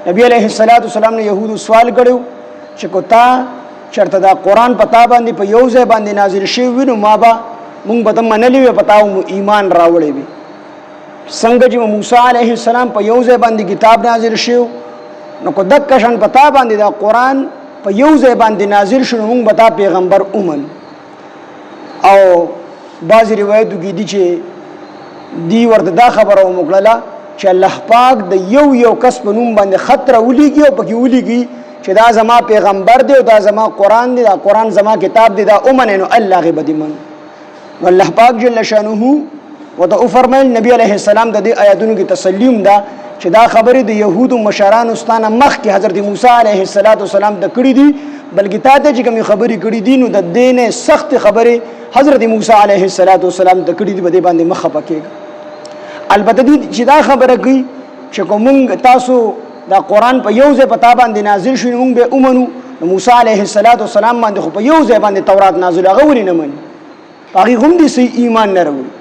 نبی علیہ السلام نے یهودو سوال کړو چې کو تا چرته دا قران پتا باندې په یو ځای باندې نازل شوی وینو ما با مونږ به منلی وي پتاو ایمان راوړې وي څنګه چې موسی علیہ السلام په یو ځای باندې کتاب نازل شو نو کو دک شان پتا باندې دا قران په یو ځای باندې نازل شو مونږ به پیغمبر اومن او بعض روایتو کې دي چې دی ورته دا خبره ومکړه چې الله پاک د یو کس په نوم باندې خطر ولېږي او پکې ولېږي چې دا زما پیغمبر دی او دا زما قران دی دا قران زما کتاب دی دا اومن نو الله غیب دی من والله پاک جل شانه وته فرمایل نبی علیہ السلام د دې آیاتونو کې تسلیم دا چې دا خبره د يهودو مشرانو ستانه مخ کې حضرت موسی علیہ السلام د کړي دي بلکې تاسو چې کوم خبرې کړي دي نو د دینه سخت خبره حضرت موسی علیہ السلام د کړي دي بده باندې مخ پکېږي البته دې چې دا خبره کوي چې کوم تاسو دا قران په یو ځای پتا باندې نازل شوی موږ به اومنو موسی علیہ السلام باندې خو په یو ځای باندې تورات نازل هغه ولې نه مني هغه هم دې سي ایمان نه وروړي